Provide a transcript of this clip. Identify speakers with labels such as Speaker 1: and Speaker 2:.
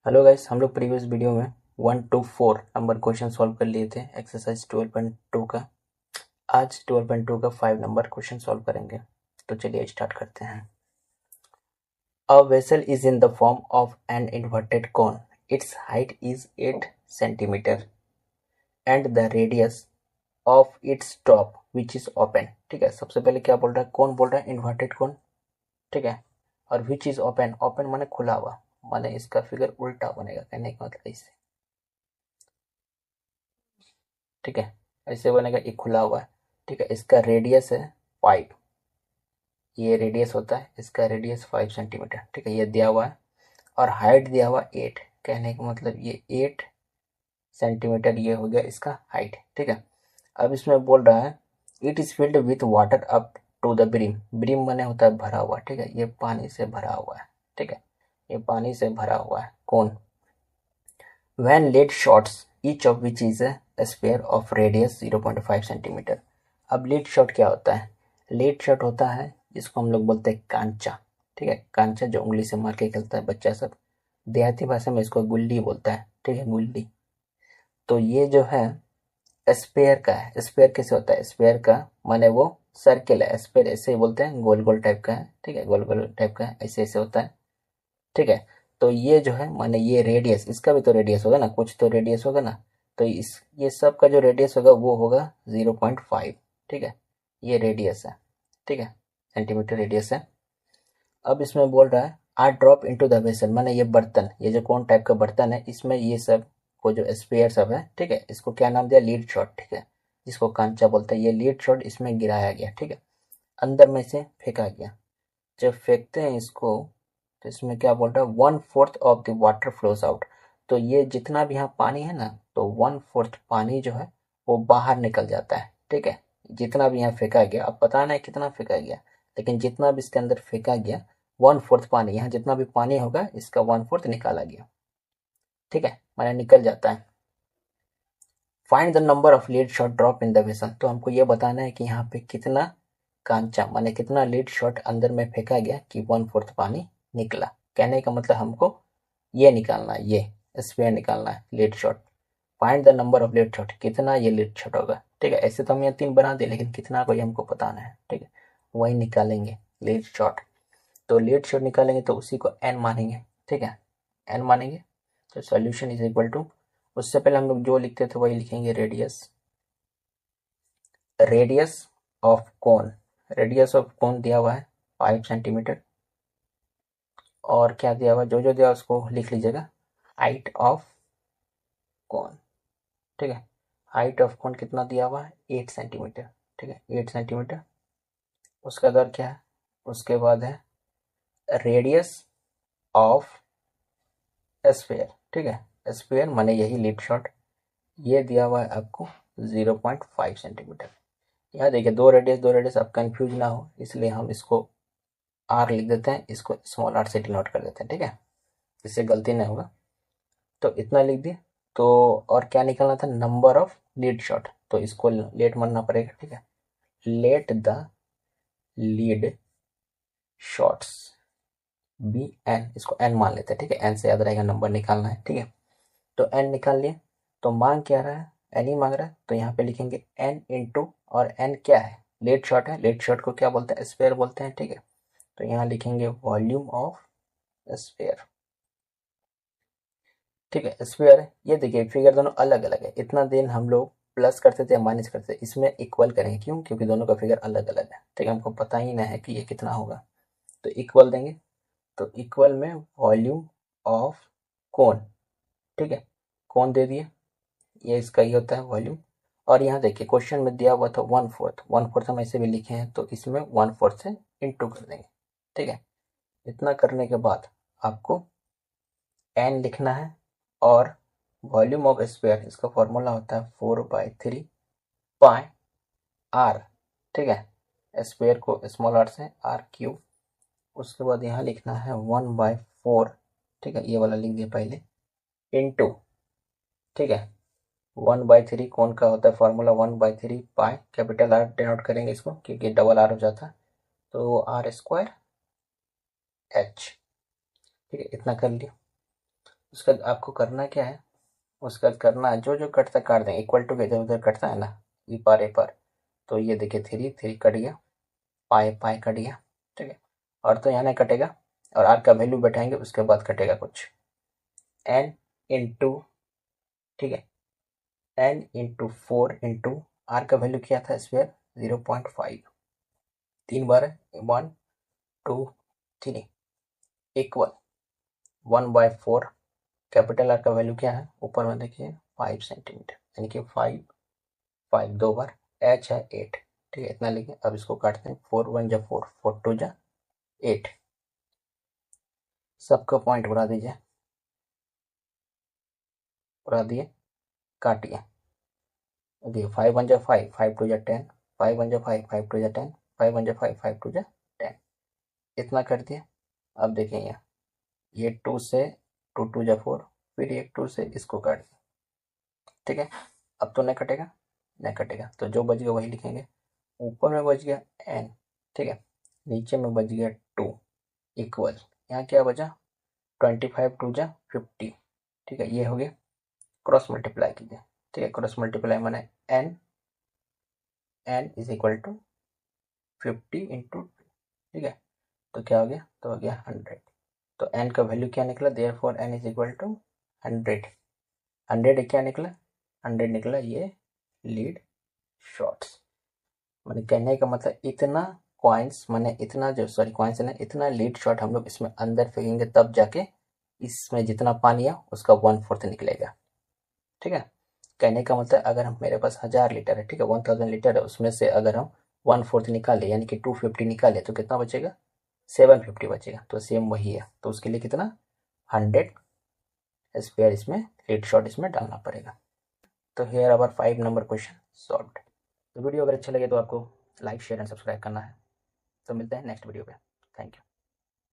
Speaker 1: Hello guys, हम लोग previous video में 1 to 4 नंबर क्वेश्चन सॉल्व कर लिए थे एक्सरसाइज 12.2 का। आज 12.2 का 5 नंबर क्वेश्चन सॉल्व करेंगे। तो चलिए स्टार्ट करते हैं। A vessel is in the form of an inverted cone. It's height is 8 centimetre and the radius of its top which is open. ठीक है, सबसे पहले क्या बोल रहा है? कौन बोल रहा है? इन्वर्टेड कोन। ठीक है, और विच इज ओपन। ओपन माने खुला हुआ, माने इसका फिगर उल्टा बनेगा, कहने का मतलब इससे। ठीक है, ऐसे बनेगा, ये खुला हुआ है। ठीक है, इसका रेडियस है 5। ये रेडियस होता है, इसका रेडियस 5 सेंटीमीटर। ठीक है, ये दिया हुआ है। और हाइट दिया हुआ 8, कहने का मतलब ये 8 सेंटीमीटर ये हो गया इसका हाइट। ठीक है, अब इसमें बोल रहा है it is filled with water up to the brim. Brim माने होता है भरा हुआ। ठीक है, ये पानी से भरा हुआ है। ठीक है, ये पानी से भरा हुआ है कौन? When lead shots, each of which is a sphere of radius 0.5 centimetre. अब लीड शॉट क्या होता है? लीड शॉट होता है जिसको हम लोग बोलते हैं कांचा। ठीक है, कांचा जो उंगली से मार के खेलता है बच्चा सब। देहाती भाषा में इसको गुल्ली बोलता है। ठीक है, गुल्ली। तो ये जो है स्पेयर का है। स्पेयर कैसे होता है? स्पेयर का माने वो सर्किल है। स्पेयर ऐसे ही बोलते हैं, गोल गोल टाइप का है। ठीक है, गोल गोल टाइप का है, ऐसे ऐसे होता है। ठीक है, तो ये जो है माने ये रेडियस, इसका भी तो रेडियस होगा ना, कुछ तो रेडियस होगा ना। तो इस ये सब का जो रेडियस होगा वो होगा 0.5। ठीक है, ये रेडियस है। ठीक है, सेंटीमीटर रेडियस है। अब इसमें बोल रहा है are drop into the vessel, माने ये बर्तन, ये जो कौन टाइप का बर्तन है, इसमें ये सब को जो स्पेयर सब है। ठीक है, इसको क्या नाम दिया? Lead shot. ठीक है, जिसको कांचा बोलते हैं, ये लीड शॉट इसमें गिराया गया। ठीक है, अंदर में से फेंका गया। जब फेंकते हैं इसको तो इसमें क्या बोल रहा है? 1/4 of the water flows out. तो ये जितना भी यहाँ पानी है ना, तो 1/4 पानी जो है वो बाहर निकल जाता है। ठीक है, जितना भी यहाँ फेंका गया, अब पता नहीं कितना फेंका गया, लेकिन जितना भी इसके अंदर फेंका गया 1/4 पानी, यहाँ जितना भी पानी होगा इसका 1/4 निकाला गया। ठीक है, माने निकल जाता है। Find the number of lead shot drop in the vessel. तो हमको ये बताना है कि यहाँ पे कितना कांचा माने कितना लीड शॉट अंदर में फेंका गया कि 1/4 पानी निकला। कहने का मतलब हमको ये निकालना है, ये स्पेयर निकालना है, lead shot. Find the number of lead shot, कितना ये लीड शॉट होगा। ठीक है, ऐसे तो हम यहाँ 3 बना दे, लेकिन कितना को ये हमको बताना है। ठीक है, वही निकालेंगे लीड शॉट। तो लीड शॉट निकालेंगे तो उसी को एन मानेंगे। ठीक है, एन मानेंगे। तो सोल्यूशन इज इक्वल टू, उससे पहले हम लोग जो लिखते थे वही लिखेंगे, radius. Radius of cone, radius of cone दिया हुआ है 5 सेंटीमीटर। और क्या दिया हुआ? जो जो दिया उसको लिख लीजिएगा। Height of cone. ठीक है, हाइट ऑफ कोन कितना दिया हुआ है? 8 सेंटीमीटर। ठीक है, 8 सेंटीमीटर। उसका दर क्या है? उसके बाद है रेडियस ऑफ स्फीयर। ठीक है, स्फीयर माने यही लीड शॉट। ये दिया हुआ है आपको 0.5 सेंटीमीटर। यहाँ देखिए दो रेडियस, आप कंफ्यूज ना हो इसलिए हम इसको आर लिख देते हैं, इसको स्मॉल आर से डिनोट कर देते हैं। ठीक है, इससे गलती नहीं होगा। तो इतना लिख दिए। तो और क्या निकालना था? Number of lead shot. तो इसको लेट मानना पड़ेगा। ठीक है, let the lead shots be n, इसको एन मान लेते हैं। ठीक है, एन से याद रहेगा नंबर निकालना है। ठीक है, तो एन निकाल लिए। तो मांग क्या रहा है? एन ही मांग रहा है, तो यहाँ पे लिखेंगे एन इंटू, और एन क्या है? लीड शॉट है। लीड शॉट को क्या बोलते हैं? स्पेयर बोलते हैं। ठीक है, तो यहाँ लिखेंगे वॉल्यूम ऑफ स्पेयर। ठीक है, स्क्वायर है। ये देखिए फिगर दोनों अलग अलग है। इतना दिन हम लोग प्लस करते थे या माइनस करते थे, इसमें इक्वल करेंगे। क्यों? क्योंकि दोनों का फिगर अलग अलग है। ठीक है, हमको पता ही नहीं है कि ये कितना होगा, तो इक्वल देंगे। तो इक्वल में वॉल्यूम ऑफ कोन। ठीक है, कोन दे दिए, ये इसका ही होता है वॉल्यूम। और यहाँ देखिए क्वेश्चन में दिया हुआ था 1/4, 1/4 हम ऐसे भी लिखे हैं, तो इसमें 1/4 से इंटू कर देंगे। ठीक है, इतना करने के बाद आपको एन लिखना है। और वॉल्यूम ऑफ स्फीयर, इसका फॉर्मूला होता है 4/3 पाई आर। ठीक है, स्क्वायर को स्मॉल आर से आर क्यूब। उसके बाद यहाँ लिखना है 1/4। ठीक है, ये वाला लिख दिया पहले, इंटू। ठीक है, 1/3 कौन का होता है फॉर्मूला? 1/3 पाई, कैपिटल आर डिनोट करेंगे इसको क्योंकि डबल आर हो जाता है, तो आर स्क्वायर एच। ठीक है, इतना कर लिया। उसका आपको करना क्या है, उसका करना है जो जो कटता काट दें, इक्वल टू के इधर उधर कटता है ना, ई पार ए पार, तो ये देखिए 3 कट गया, पाए पाए कट गया, ठीक है। और तो यहाँ नहीं कटेगा, और आर का वैल्यू बैठाएंगे उसके बाद कटेगा कुछ, एन इंटू, ठीक है, एन इंटू 4 इंटू आर का वैल्यू क्या था स्क्वायर 0.5, 3 बार है, 1 2 3 इक्वल 1/4, कैपिटल आर का वैल्यू क्या है ऊपर में देखिए 5 सेंटीमीटर, यानी कि 5 5 2 बार, एच है 8, ठीक है, इतना लिखे। अब इसको काटते हैं, 4 1 जा 4, 4 2 जा 8, सबका पॉइंट उड़ा दीजिए, उड़ा दिए, काटिए, देखिए 5 1 जा 5, 5 2 जा 10, 5 1 जा 5, 5 2 जा 10, 5 1 जा 5, 5 2 जा 10, इतना कर दिए। अब देखें यहाँ, ये 2 से 2 2 जा 4, फिर ये 2 से इसको काट दिया, ठीक है। अब तो नहीं कटेगा, नहीं कटेगा, तो जो बच गया वही लिखेंगे। ऊपर में बच गया एन, ठीक है, नीचे में बच गया 2 इक्वल, यहाँ क्या बचा 25 2 जा 50, ठीक है, ये हो गया। क्रॉस मल्टीप्लाई कीजिए, ठीक है, क्रॉस मल्टीप्लाई माने n, n is equal to 50 into, ठीक है, तो क्या हो गया, तो हो गया 100। तो एन का वैल्यू क्या निकला, therefore n is equal to 100। 100 क्या निकला, 100 निकला ये लीड शॉट्स। मैंने कहने का मतलब इतना कॉइन्स, मैंने इतना जो सॉरी कॉइन्स है इतना लीड शॉट हम लोग इसमें अंदर फेंकेंगे, तब जाके इसमें जितना पानी है उसका 1/4 निकलेगा, ठीक है। कहने का मतलब अगर हम मेरे पास 1000 लीटर है, ठीक है, 1000 लीटर है, उसमें से अगर हम 1/4 निकाले यानी कि 250 निकाले तो कितना बचेगा, 750 बचेगा। तो सेम वही है, तो उसके लिए कितना 100 स्क्वायर इसमें लीड शॉट इसमें डालना पड़ेगा। तो हेयर अवर 5 नंबर क्वेश्चन सॉल्व्ड। तो वीडियो अगर अच्छा लगे तो आपको लाइक शेयर एंड सब्सक्राइब करना है। तो मिलते हैं नेक्स्ट वीडियो पे, थैंक यू।